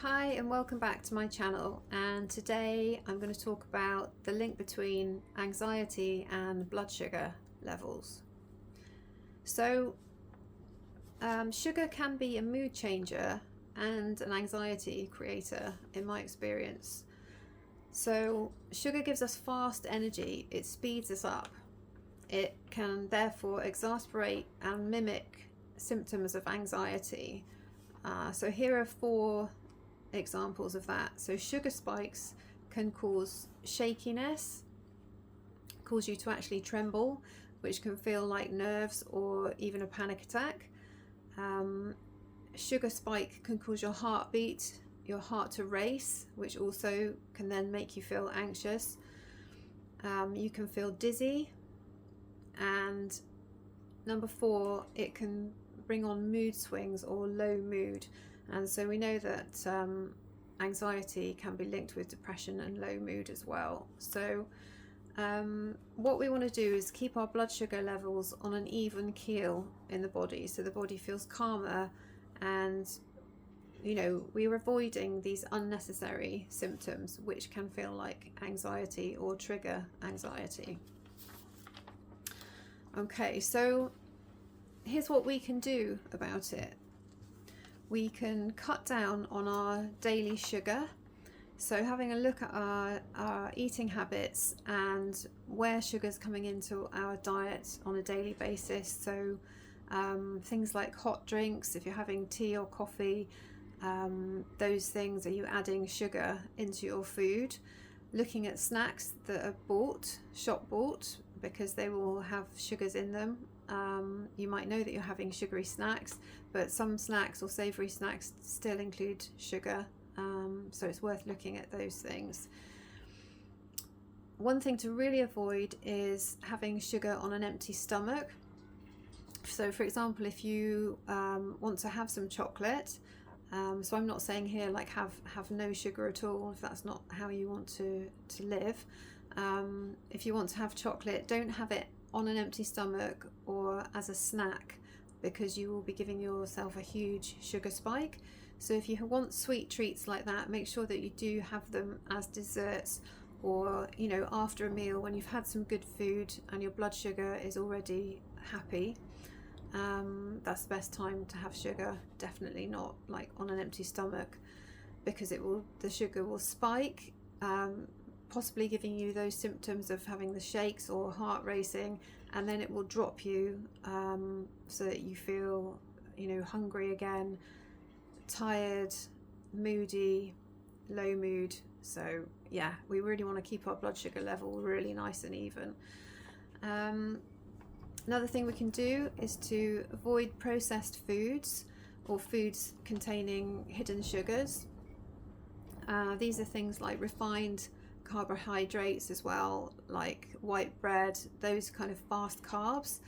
Hi and welcome back to my channel, and today I'm going to talk about the link between anxiety and blood sugar levels. So sugar can be a mood changer and an anxiety creator in my experience. So sugar gives us fast energy, it speeds us up. It can therefore exasperate and mimic symptoms of anxiety. So here are 4 examples of that. So sugar spikes can cause shakiness, cause you to actually tremble, which can feel like nerves or even a panic attack. Sugar spike can cause your heart to race, which also can then make you feel anxious. You can feel dizzy, and number 4, it can bring on mood swings or low mood. And so we know that anxiety can be linked with depression and low mood as well. So what we want to do is keep our blood sugar levels on an even keel in the body, so the body feels calmer, and we're avoiding these unnecessary symptoms which can feel like anxiety or trigger anxiety. Okay, so here's what we can do about it. We can cut down on our daily sugar. So having a look at our eating habits and where sugar's coming into our diet on a daily basis. So things like hot drinks, if you're having tea or coffee, those things, are you adding sugar into your food? Looking at snacks that are shop bought, because they will have sugars in them. You might know that you're having sugary snacks, but some snacks or savoury snacks still include sugar, so it's worth looking at those things. One thing to really avoid is having sugar on an empty stomach. So for example, if you want to have some chocolate, so I'm not saying here like have no sugar at all, if that's not how you want to live. If you want to have chocolate, don't have it on an empty stomach or as a snack, because you will be giving yourself a huge sugar spike. So if you want sweet treats like that, make sure that you do have them as desserts, or after a meal when you've had some good food and your blood sugar is already happy. That's the best time to have sugar, definitely not like on an empty stomach, because the sugar will spike, possibly giving you those symptoms of having the shakes or heart racing, and then it will drop you so that you feel hungry again, tired, moody, low mood. So yeah, we really want to keep our blood sugar level really nice and even. Another thing we can do is to avoid processed foods or foods containing hidden sugars. These are things like refined carbohydrates as well, like white bread, those kind of fast carbs.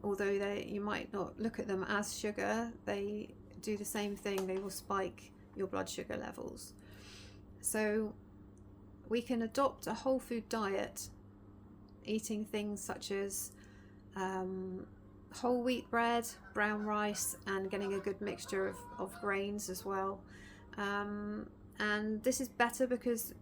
Although you might not look at them as sugar, they do the same thing. They will spike your blood sugar levels. So we can adopt a whole food diet, eating things such as whole wheat bread, brown rice, and getting a good mixture of grains as well. And this is better because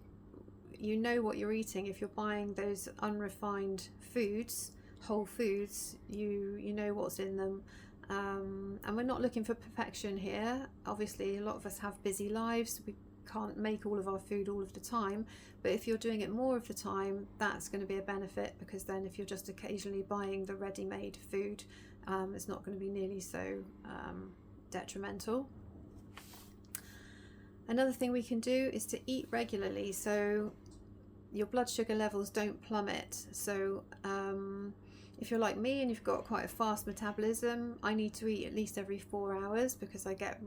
you know what you're eating. If you're buying those unrefined foods, whole foods, you know what's in them. And we're not looking for perfection here. Obviously, a lot of us have busy lives. We can't make all of our food all of the time, but if you're doing it more of the time, that's going to be a benefit, because then if you're just occasionally buying the ready-made food, it's not going to be nearly so detrimental. Another thing we can do is to eat regularly, so your blood sugar levels don't plummet. So if you're like me and you've got quite a fast metabolism, I need to eat at least every 4 hours because I get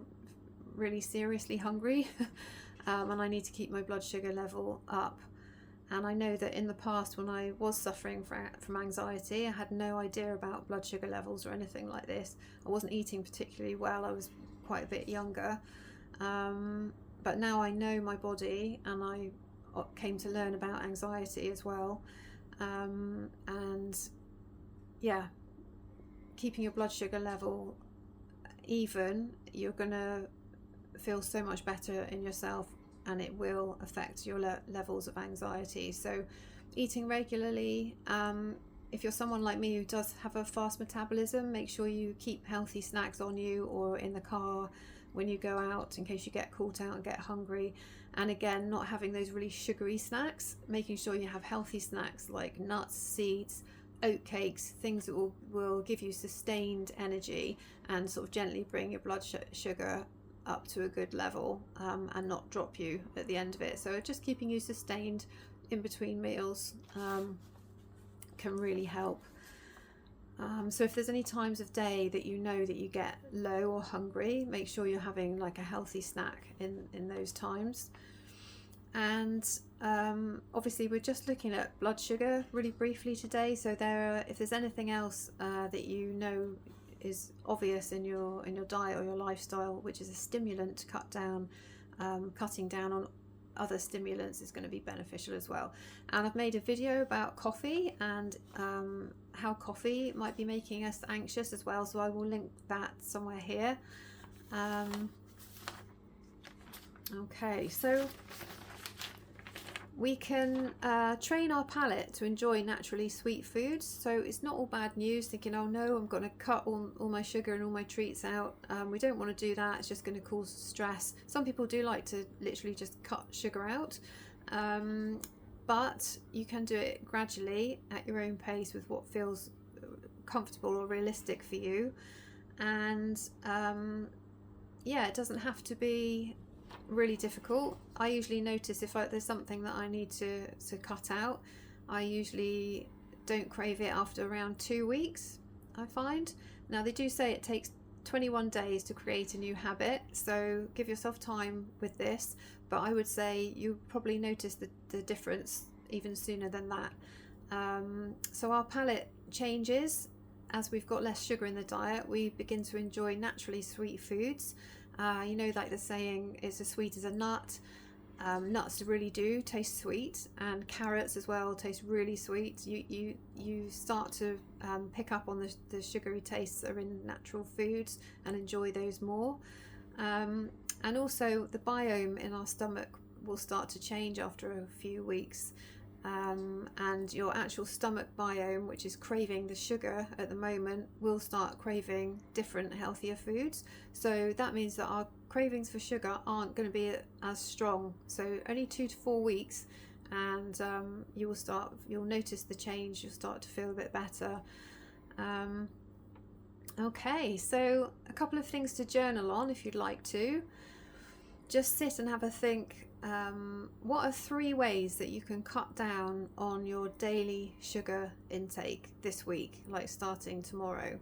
really seriously hungry. And I need to keep my blood sugar level up. And I know that in the past, when I was suffering from anxiety, I had no idea about blood sugar levels or anything like this. I wasn't eating particularly well. I was quite a bit younger. But now I know my body, and I came to learn about anxiety as well. And yeah, keeping your blood sugar level even, you're going to feel so much better in yourself, and it will affect your levels of anxiety. So eating regularly, if you're someone like me who does have a fast metabolism, make sure you keep healthy snacks on you or in the car when you go out, in case you get caught out and get hungry. And again, not having those really sugary snacks, making sure you have healthy snacks like nuts, seeds, oat cakes, things that will give you sustained energy and sort of gently bring your blood sugar up to a good level, and not drop you at the end of it. So just keeping you sustained in between meals can really help. So if there's any times of day that you know that you get low or hungry, make sure you're having like a healthy snack in those times. And obviously we're just looking at blood sugar really briefly today. So if there's anything else that you know is obvious in your diet or your lifestyle, which is a stimulant to cut down, cutting down on other stimulants is going to be beneficial as well. And I've made a video about coffee and how coffee might be making us anxious as well, so I will link that somewhere here. Okay, so we can train our palate to enjoy naturally sweet foods. So it's not all bad news thinking, oh no, I'm going to cut all my sugar and all my treats out. We don't want to do that. It's just going to cause stress. Some people do like to literally just cut sugar out. But you can do it gradually at your own pace with what feels comfortable or realistic for you. And yeah, it doesn't have to be really difficult. I usually notice if there's something that I need to cut out, I usually don't crave it after around 2 weeks, I find. Now they do say it takes 21 days to create a new habit, so give yourself time with this, but I would say you probably notice the difference even sooner than that. So our palate changes as we've got less sugar in the diet. We begin to enjoy naturally sweet foods. You know, like the saying, it's as sweet as a nut. Nuts really do taste sweet, and carrots as well taste really sweet. You start to pick up on the sugary tastes that are in natural foods and enjoy those more. And also the biome in our stomach will start to change after a few weeks. And your actual stomach biome, which is craving the sugar at the moment, will start craving different healthier foods. So that means that our cravings for sugar aren't going to be as strong. So only 2 to 4 weeks, and you'll notice the change. You'll start to feel a bit better. Okay, so a couple of things to journal on if you'd like to. Just sit and have a think. What are 3 ways that you can cut down on your daily sugar intake this week, like starting tomorrow?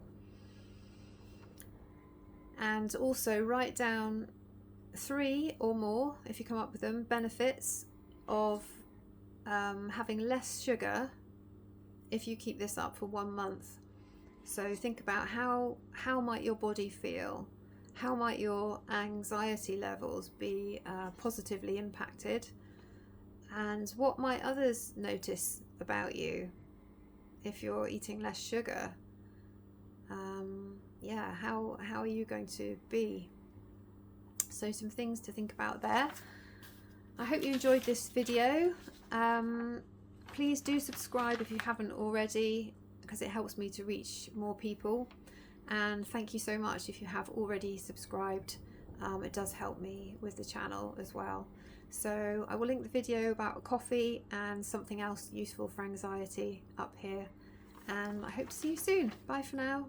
And also write down 3 or more, if you come up with them, benefits of having less sugar if you keep this up for 1 month. So think about how might your body feel? How might your anxiety levels be positively impacted? And what might others notice about you if you're eating less sugar? Yeah, how are you going to be? So some things to think about there. I hope you enjoyed this video. Please do subscribe if you haven't already, because it helps me to reach more people. And thank you so much if you have already subscribed. It does help me with the channel as well. So I will link the video about coffee and something else useful for anxiety up here. And I hope to see you soon. Bye for now.